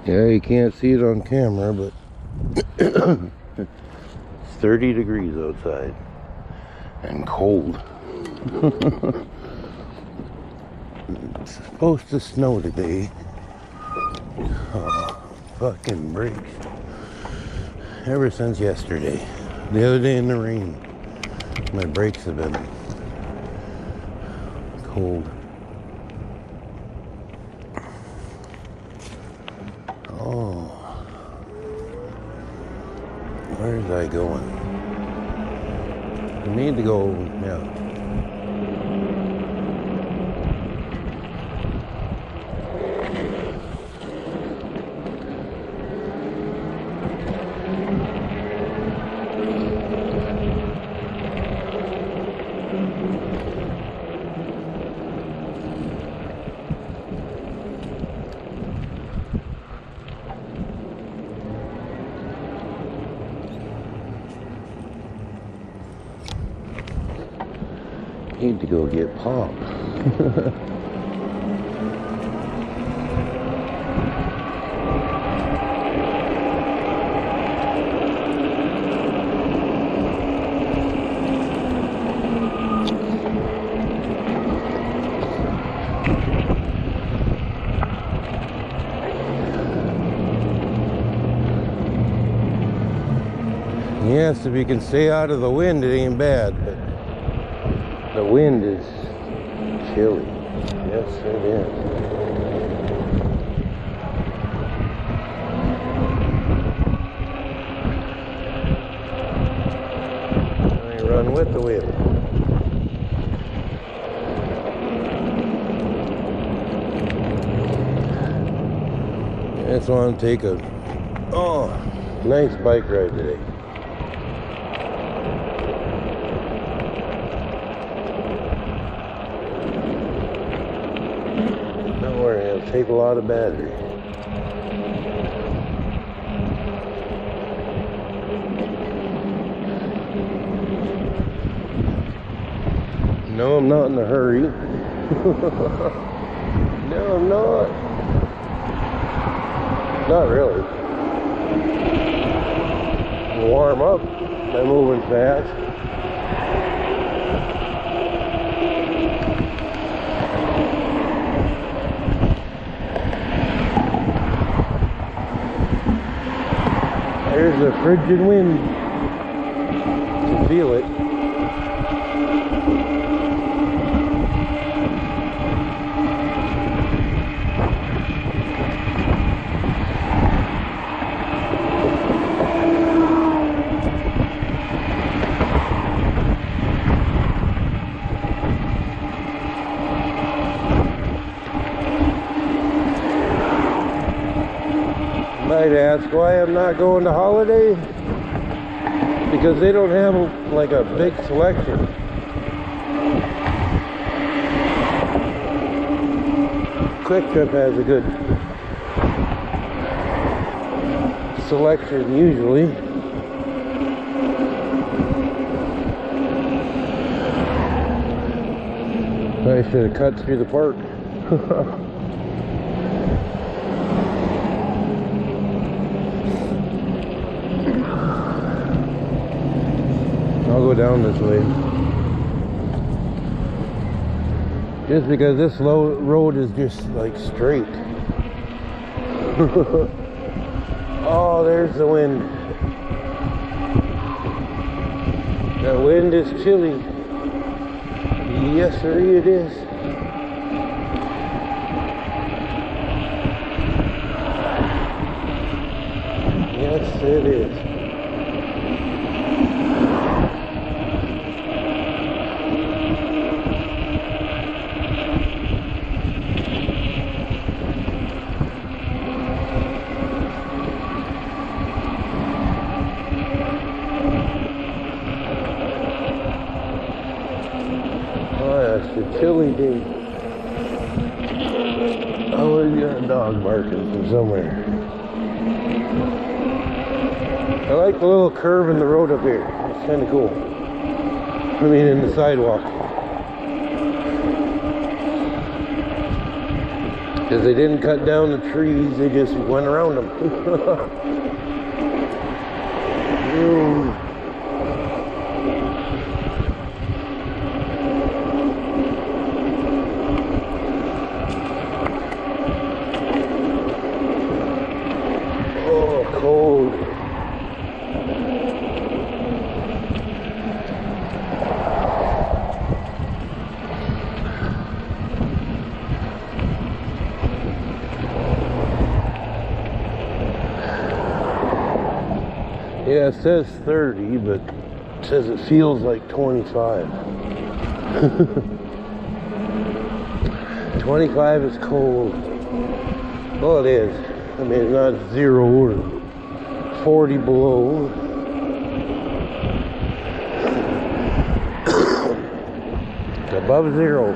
Yeah, you can't see it on camera, but it's 30 degrees outside and cold. It's supposed to snow today. Oh, fucking brakes. Ever since yesterday. The other day in the rain, my brakes have been cold. Oh, where's I going? I need to go, yeah. Need to go get Pop. Yes, if you can stay out of the wind, it ain't bad, but the wind is chilly. Yes, it is. I run with the wind. I just want to take a nice bike ride today. It'll take a lot of battery. No, I'm not in a hurry. No, I'm not. Not really. Warm up by moving fast. There's a frigid wind. You can feel it. Might ask why I'm not going to Holiday, because they don't have like a big selection. Kwik Trip has a good selection usually. I should have cut through the park. I'll go down this way. Just because this road is just like straight. Oh, there's the wind. That wind is chilly. Yes, sir, it is. Yes, it is. It's a chilly day. Oh, we got a dog barking from somewhere. I like the little curve in the road up here. It's kind of cool. I mean, in the sidewalk. Because they didn't cut down the trees, they just went around them. Oh, cold. Yeah, it says 30, but it says it feels like 25. 25 is cold. Well, it is. I mean, it's not 0 or 40 below. It's above 0.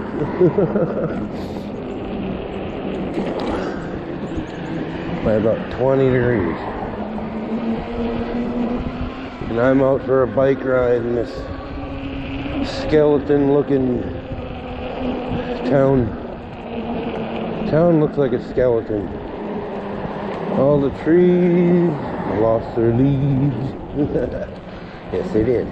By about 20 degrees. And I'm out for a bike ride in this skeleton looking town. Town looks like a skeleton. All the trees lost their leaves. Yes, they did.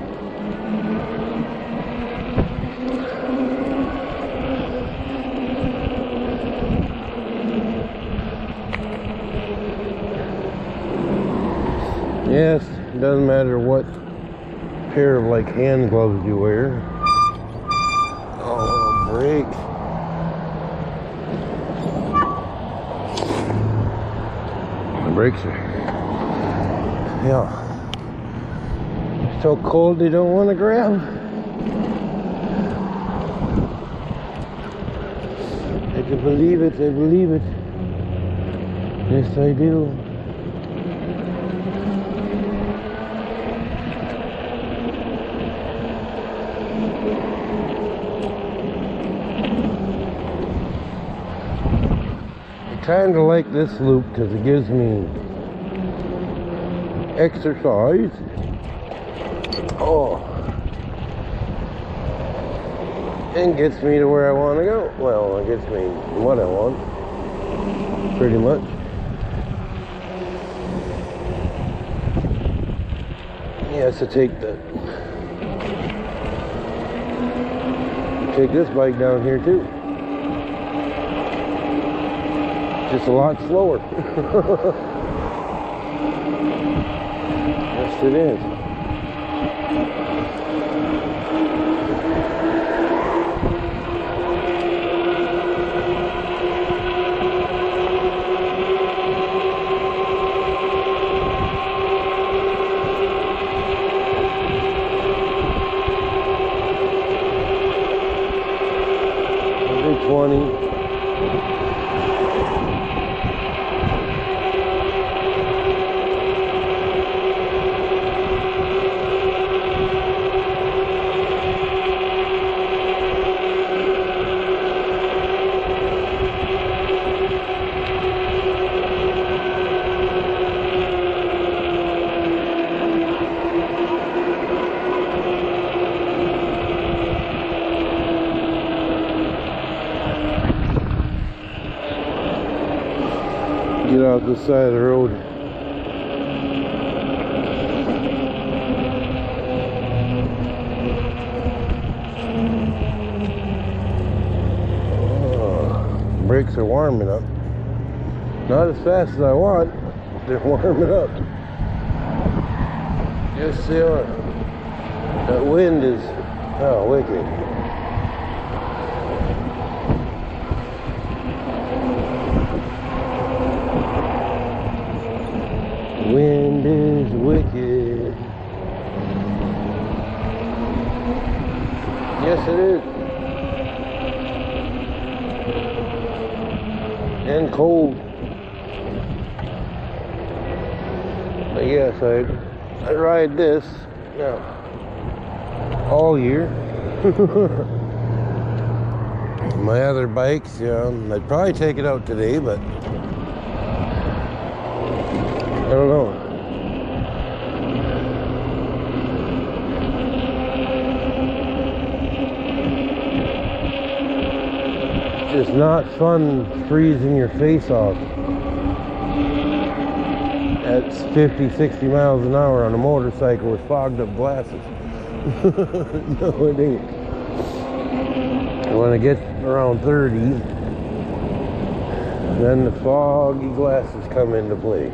Yes, it doesn't matter what pair of like hand gloves you wear. Oh, brake. The brakes are, yeah, so cold they don't want to grab. I can believe it, I believe it. Yes, I do. I kind of like this loop because it gives me exercise. Oh, and gets me to where I want to go. Well, it gets me what I want, pretty much. Yes, to take this bike down here too. Just a lot slower. Yes, it is. Every 20. Get off the side of the road. Oh, brakes are warming up. Not as fast as I want. They're warming up. Yes, they are. That wind is, oh, wicked. Wind is wicked. Yes, it is. And cold. But yes, I ride this now all year. My other bikes, yeah, I'd probably take it out today, but I don't know. It's just not fun freezing your face off at 50, 60 miles an hour on a motorcycle with fogged up glasses. No, it ain't. When it gets around 30, then the foggy glasses come into play.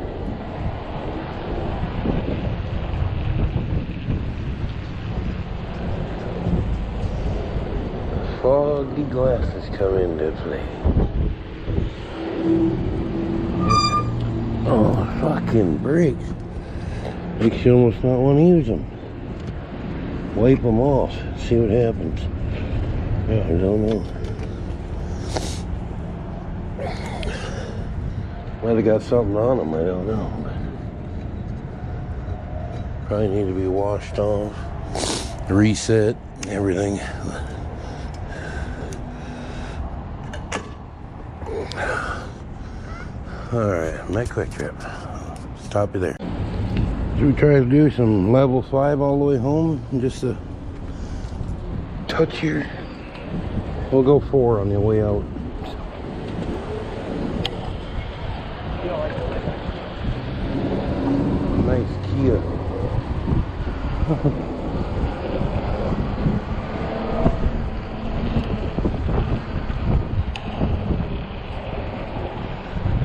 Foggy glasses come into play. Oh, fucking brakes. Makes you almost not want to use them. Wipe them off, see what happens. Yeah, I don't know. Might have got something on them, I don't know. Probably need to be washed off, reset, everything. Alright, my quick trip. Stop you there. Should we try to do some level 5 all the way home? Just a touch here. We'll go 4 on the way out. Nice Kia.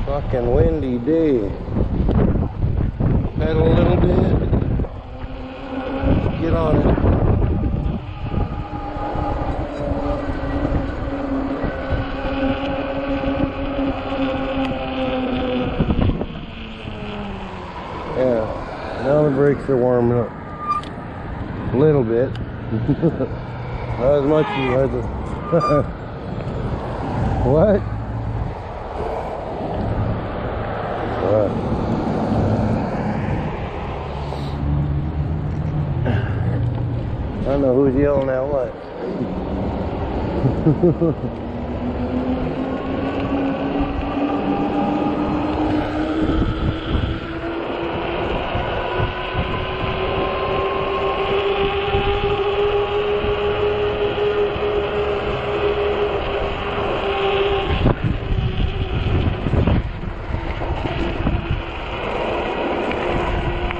Fucking windy day. Pedal a little bit. Get on it. Yeah, now the brakes are warming up. A little bit. Not as much as you had to. What? I don't know who's yelling at what.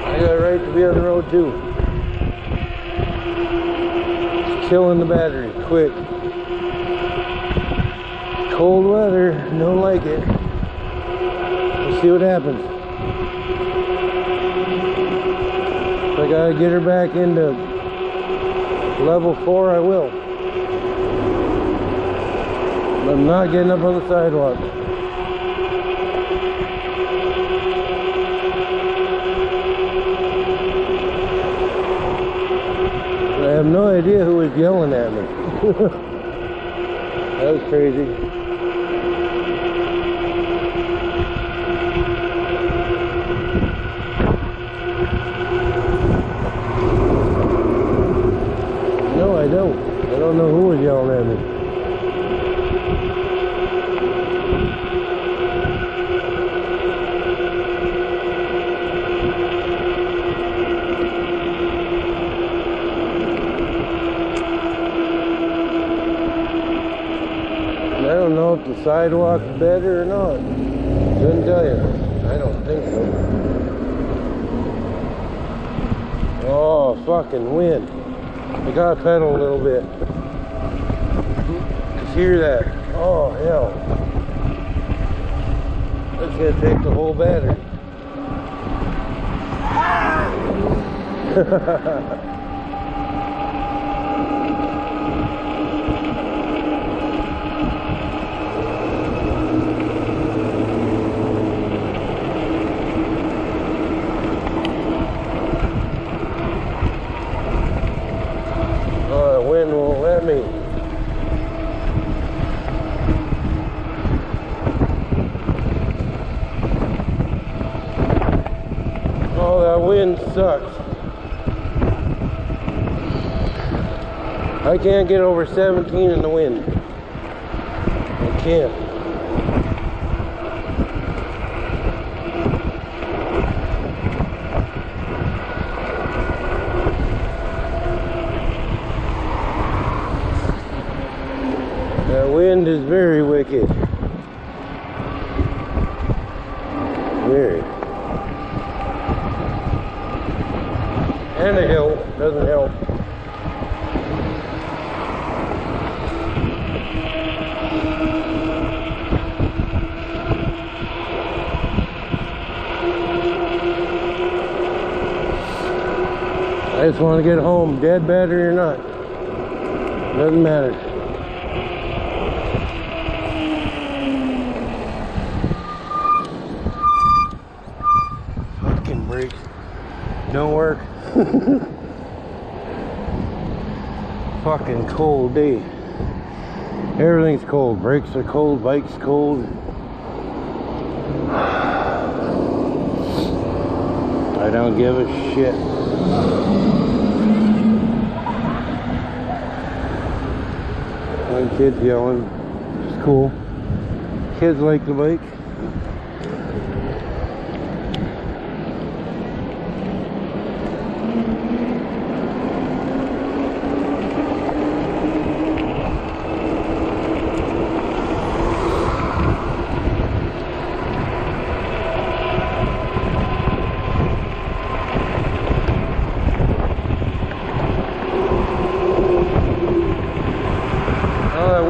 I got a right to be on the road too. Killing the battery, quick. Cold weather, don't like it. We'll see what happens. If I gotta get her back into level 4, I will. I'm not getting up on the sidewalk. I have no idea who was yelling at me. That was crazy. No, I don't. I don't know who was yelling at me. I don't know if the sidewalk's better or not. Couldn't tell you. I don't think so. Oh, fucking wind. I gotta pedal a little bit. Just hear that. Oh, hell. That's gonna take the whole battery. Wind won't let me. Oh, that wind sucks. I can't get over 17 in the wind. I can't. That wind is very wicked. wicked. Weird. And a hill doesn't help. I just want to get home, dead battery or not. Doesn't matter. Fucking brakes don't work. Fucking cold day. Everything's cold. Brakes are cold, bike's cold. I don't give a shit. One kid's yelling. It's cool. Kids like the bike.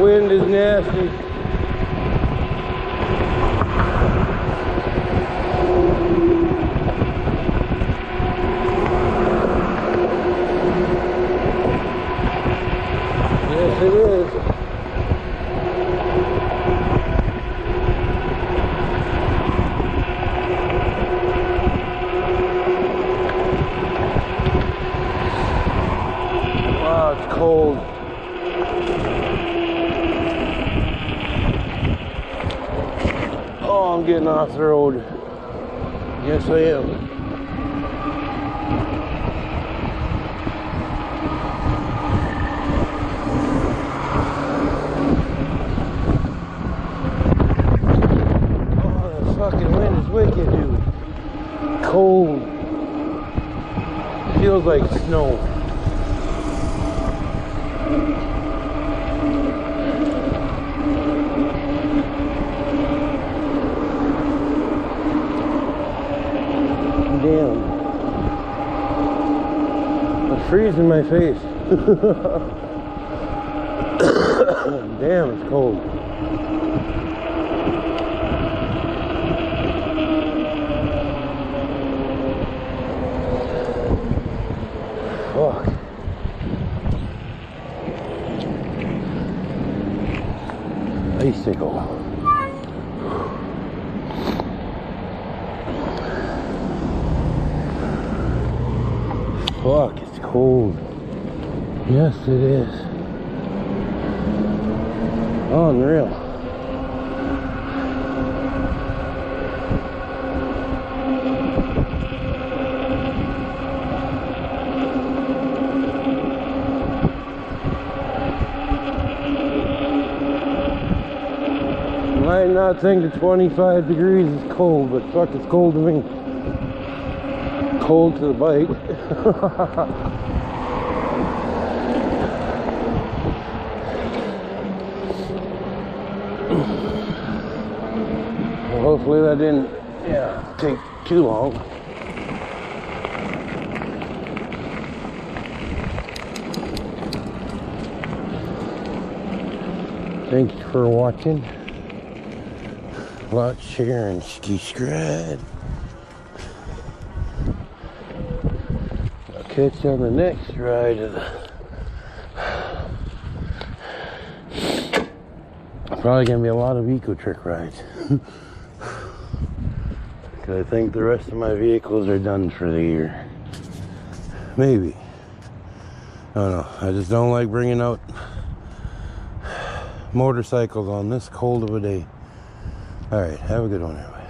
Wind is nasty. Yes, it is. Wow, it's cold. Oh, I'm getting off the road. Yes, I am. Oh, the fucking wind is wicked, dude. Cold. Feels like snow. Damn. It's freezing my face. Damn, it's cold. Fuck. Icicle. Fuck, it's cold. Yes, it is. Unreal. Might not think that 25 degrees is cold, but fuck, it's cold to me. Cold to the bike. Well, hopefully that didn't take too long. Thank you for watching. Like, share, and subscribe. I'll catch you on the next ride of the... Probably gonna be a lot of ecotric rides. Because I think the rest of my vehicles are done for the year. Maybe. I don't know. I just don't like bringing out motorcycles on this cold of a day. Alright, have a good one, everybody.